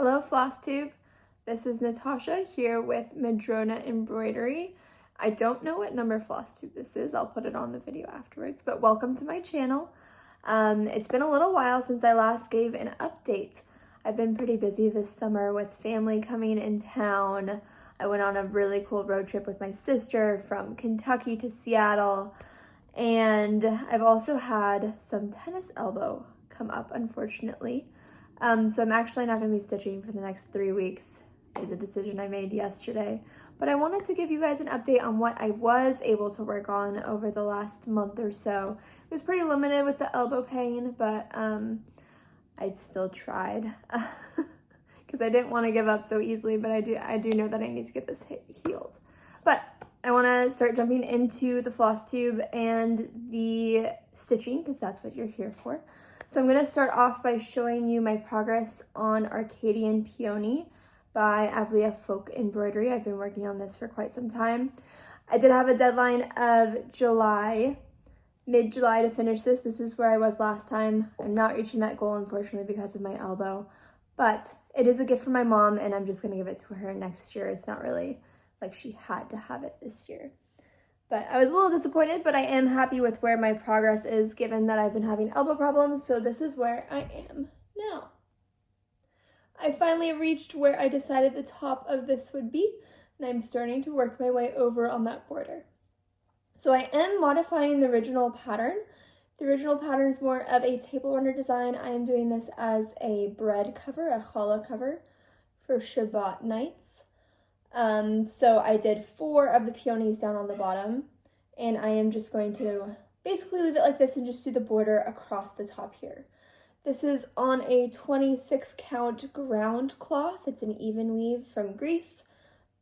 Hello Flosstube, this is Natasha here with Madrona Embroidery. I don't know what number Flosstube this is, I'll put it on the video afterwards, but welcome to my channel. It's been a little while since I last gave an update. I've been pretty busy this summer with family coming in town. I went on a really cool road trip with my sister from Kentucky to Seattle, and I've also had some tennis elbow come up, unfortunately. So I'm actually not going to be stitching for the next 3 weeks. It's a decision I made yesterday. But I wanted to give you guys an update on what I was able to work on over the last month or so. It was pretty limited with the elbow pain, but I still tried because I didn't want to give up so easily, but I do know that I need to get this healed. But I want to start jumping into the Flosstube and the stitching because that's what you're here for. So I'm going to start off by showing you my progress on Arcadian Peony by Avlia Folk Embroidery. I've been working on this for quite some time. I did have a deadline of July, mid-July to finish this. This is where I was last time. I'm not reaching that goal, unfortunately, because of my elbow. But it is a gift from my mom, and I'm just going to give it to her next year. It's not really like she had to have it this year. But I was a little disappointed, but I am happy with where my progress is given that I've been having elbow problems, so this is where I am now. I finally reached where I decided the top of this would be, and I'm starting to work my way over on that border. So I am modifying the original pattern. The original pattern is more of a table runner design. I am doing this as a bread cover, a challah cover for Shabbat nights. So I did 4 of the peonies down on the bottom, and I am just going to basically leave it like this and just do the border across the top here. This is on a 26 count ground cloth. It's an even weave from Greece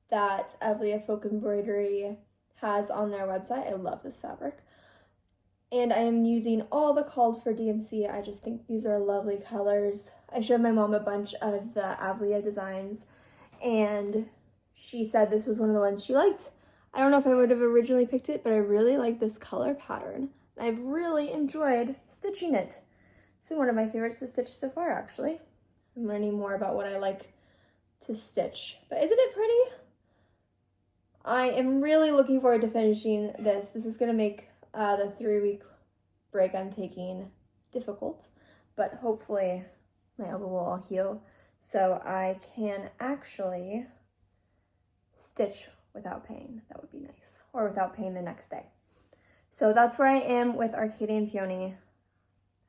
that Avlia Folk Embroidery has on their website. I love this fabric. And I am using all the called for DMC. I just think these are lovely colors. I showed my mom a bunch of the Avlia designs, and she said this was one of the ones she liked. I don't know if I would have originally picked it, but I really like this color pattern. I've really enjoyed stitching it. It's been one of my favorites to stitch so far, actually. I'm learning more about what I like to stitch. But isn't it pretty? I am really looking forward to finishing this. This is going to make the 3-week break I'm taking difficult, but hopefully my elbow will all heal so I can actually stitch without pain. That would be nice. Or without pain the next day. So that's where I am with Arcadian Peony.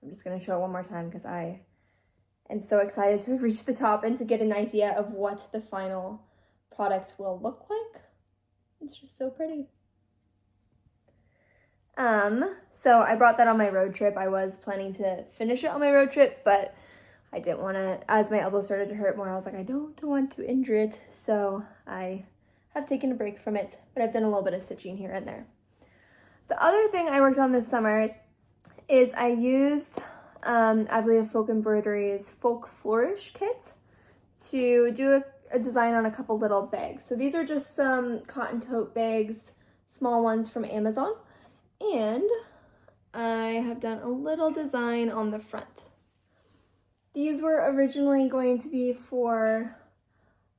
I'm just going to show it one more time because I am so excited to have reached the top and to get an idea of what the final product will look like. It's just so pretty. So I brought that on my road trip. I was planning to finish it on my road trip, but I didn't want to, as my elbow started to hurt more, I was like, I don't want to injure it. So I have taken a break from it, but I've done a little bit of stitching here and there. The other thing I worked on this summer is I used Avlia Folk Embroidery's Folk Flourish kit to do a design on a couple little bags. So these are just some cotton tote bags, small ones from Amazon. And I have done a little design on the front. These were originally going to be for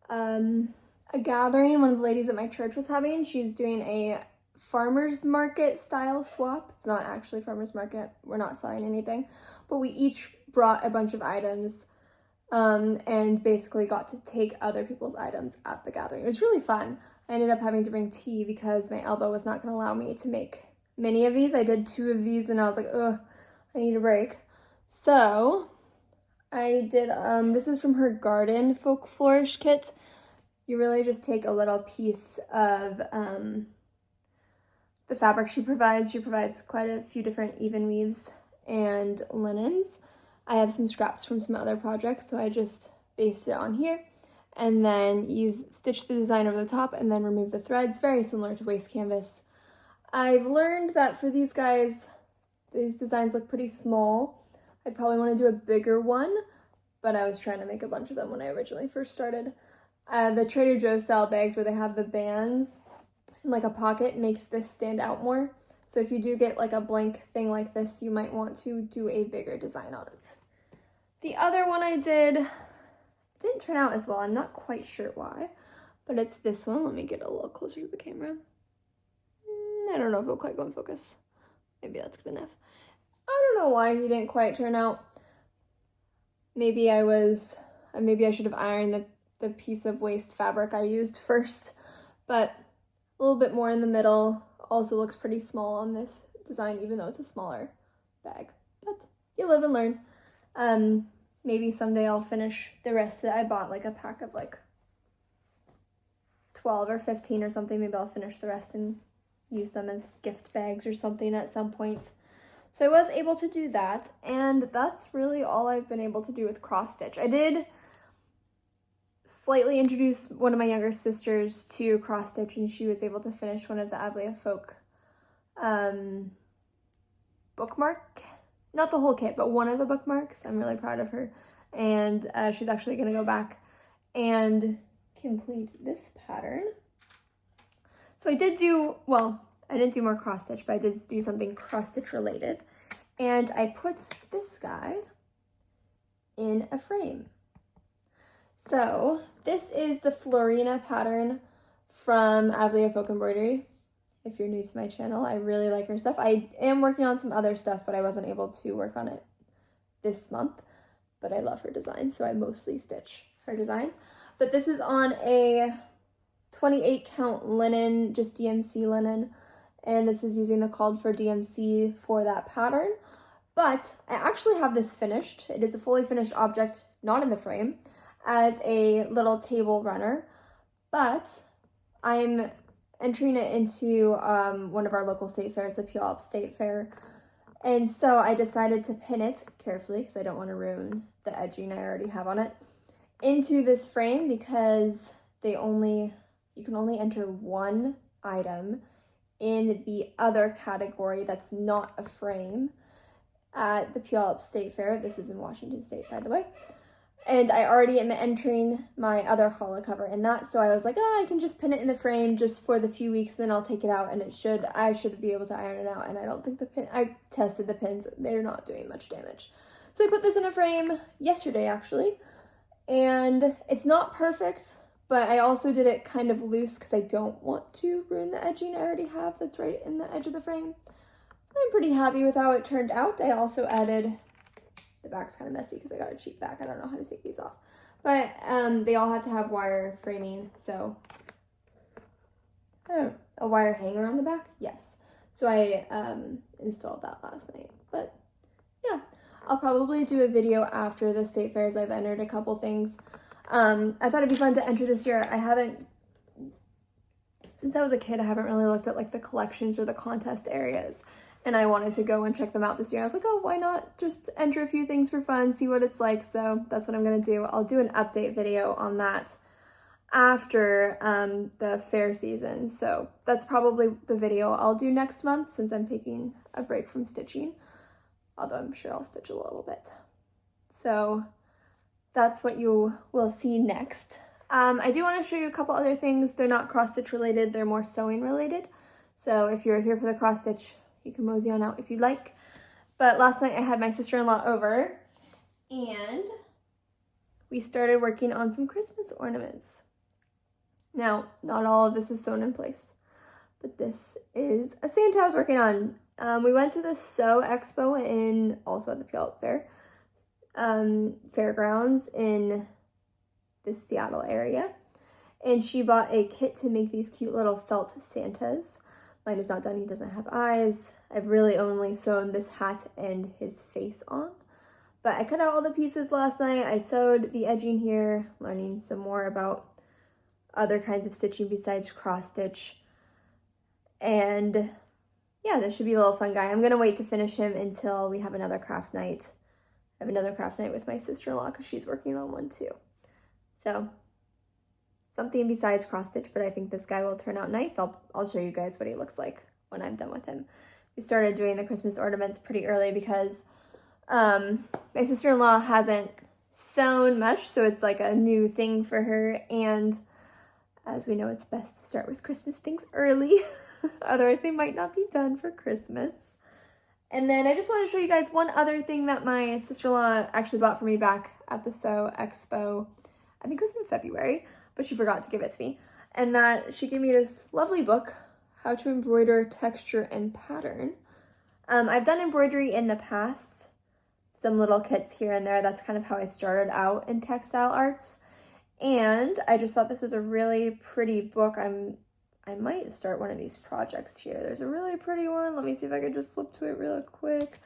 a gathering one of the ladies at my church was having. She's doing a farmer's market style swap. It's not actually farmer's market. We're not selling anything. But we each brought a bunch of items and basically got to take other people's items at the gathering. It was really fun. I ended up having to bring tea because my elbow was not going to allow me to make many of these. I did 2 of these and I was like, ugh, I need a break. So I did, this is from her Garden Folk Flourish kit. You really just take a little piece of the fabric she provides. She provides quite a few different even weaves and linens. I have some scraps from some other projects, so I just based it on here and then stitch the design over the top and then remove the threads, very similar to waste canvas. I've learned that for these guys, these designs look pretty small. I'd probably want to do a bigger one, but I was trying to make a bunch of them when I originally first started. The Trader Joe's style bags where they have the bands and like a pocket makes this stand out more. So if you do get like a blank thing like this, you might want to do a bigger design on it. The other one I did didn't turn out as well. I'm not quite sure why, but it's this one. Let me get a little closer to the camera. I don't know if it'll quite go in focus. Maybe that's good enough. I don't know why he didn't quite turn out. Maybe I should have ironed the piece of waste fabric I used first, but a little bit more in the middle. Also looks pretty small on this design, even though it's a smaller bag, but you live and learn. Maybe someday I'll finish the rest that I bought, like a pack of like 12 or 15 or something. Maybe I'll finish the rest and use them as gift bags or something at some point. So I was able to do that, and that's really all I've been able to do with cross stitch. I did slightly introduce one of my younger sisters to cross stitch, and she was able to finish one of the Avlia Folk bookmark, not the whole kit, but one of the bookmarks. I'm really proud of her, and she's actually going to go back and complete this pattern. So I did do, well, I didn't do more cross stitch, but I did do something cross stitch related, and I put this guy in a frame. So this is the Florina pattern from Avlia Folk Embroidery. If you're new to my channel, I really like her stuff. I am working on some other stuff, but I wasn't able to work on it this month, but I love her design, so I mostly stitch her designs. But this is on a 28 count linen, just DMC linen, and this is using the called for DMC for that pattern. But I actually have this finished. It is a fully finished object, not in the frame, as a little table runner, but I'm entering it into one of our local state fairs, the Puyallup State Fair, and so I decided to pin it carefully, because I don't want to ruin the edging I already have on it, into this frame, because you can only enter one item in the other category that's not a frame at the Puyallup State Fair. This is in Washington State, by the way. And I already am entering my other hollow cover in that, so I was like, oh, I can just pin it in the frame just for the few weeks, then I'll take it out, and I should be able to iron it out, and I don't think I tested the pins, they're not doing much damage. So I put this in a frame yesterday, actually, and it's not perfect, but I also did it kind of loose because I don't want to ruin the edging I already have that's right in the edge of the frame. I'm pretty happy with how it turned out. I also added, the back's kind of messy because I got a cheap back. I don't know how to take these off. But they all had to have wire framing, so I don't know, a wire hanger on the back? Yes. So I installed that last night. But yeah, I'll probably do a video after the state fairs. I've entered a couple things. I thought it'd be fun to enter this year. Since I was a kid, I haven't really looked at like the collections or the contest areas, and I wanted to go and check them out this year. I was like, oh, why not just enter a few things for fun, see what it's like. So that's what I'm gonna do. I'll do an update video on that after the fair season. So that's probably the video I'll do next month, since I'm taking a break from stitching, although I'm sure I'll stitch a little bit. So that's what you will see next. I do want to show you a couple other things. They're not cross-stitch related, they're more sewing related. So if you're here for the cross-stitch, you can mosey on out if you'd like. But last night I had my sister-in-law over, and we started working on some Christmas ornaments. Now, not all of this is sewn in place, but this is a Santa I was working on. We went to the Sew Expo also at the Puyallup Fair, fairgrounds in the Seattle area, and she bought a kit to make these cute little felt Santas. Mine is not done. He doesn't have eyes. I've really only sewn this hat and his face on, but I cut out all the pieces last night. I sewed the edging here, learning some more about other kinds of stitching besides cross stitch, and yeah, this should be a little fun guy. I'm gonna wait to finish him until we have another craft night. I have another craft night with my sister-in-law because she's working on one too. So something besides cross stitch, but I think this guy will turn out nice. I'll show you guys what he looks like when I'm done with him. We started doing the Christmas ornaments pretty early because my sister-in-law hasn't sewn much, so it's like a new thing for her, and as we know, it's best to start with Christmas things early. Otherwise they might not be done for Christmas. And then I just want to show you guys one other thing that my sister-in-law actually bought for me back at the Sew Expo. I think it was in February, but she forgot to give it to me. And that she gave me this lovely book, How to Embroider Texture and Pattern. I've done embroidery in the past, some little kits here and there. That's kind of how I started out in textile arts. And I just thought this was a really pretty book. I might start one of these projects here. There's a really pretty one. Let me see if I could just flip to it real quick.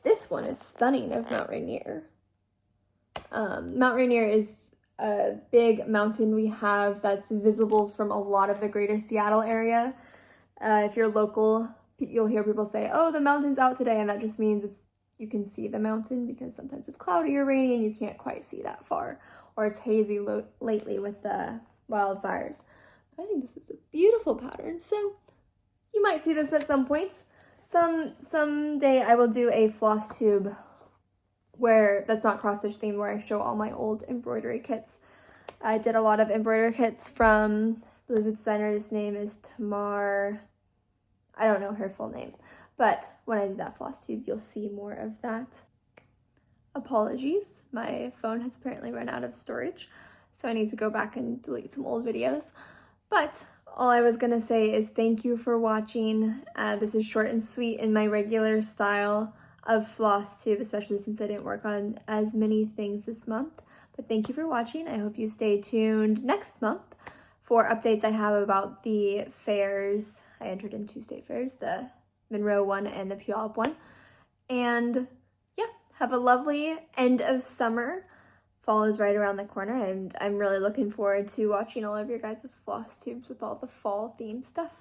This one is stunning of Mount Rainier. Mount Rainier is a big mountain we have that's visible from a lot of the greater Seattle area. If you're local, you'll hear people say, oh, the mountain's out today, and that just means you can see the mountain, because sometimes it's cloudy or rainy and you can't quite see that far, or it's hazy lately with the wildfires. But I think this is a beautiful pattern, so you might see this at some points. Someday I will do a Flosstube that's not cross-stitch themed, where I show all my old embroidery kits. I did a lot of embroidery kits from, I believe the designer's name is Tamar. I don't know her full name, but when I do that Flosstube, you'll see more of that. Apologies, my phone has apparently run out of storage, so I need to go back and delete some old videos. But all I was gonna say is thank you for watching. This is short and sweet in my regular style of Flosstube, especially since I didn't work on as many things this month. But thank you for watching. I hope you stay tuned next month for updates I have about the fairs. I entered in 2 state fairs, the Monroe one and the Puyallup one. And yeah, have a lovely end of summer. Fall is right around the corner, and I'm really looking forward to watching all of your guys' Flosstubes with all the fall themed stuff.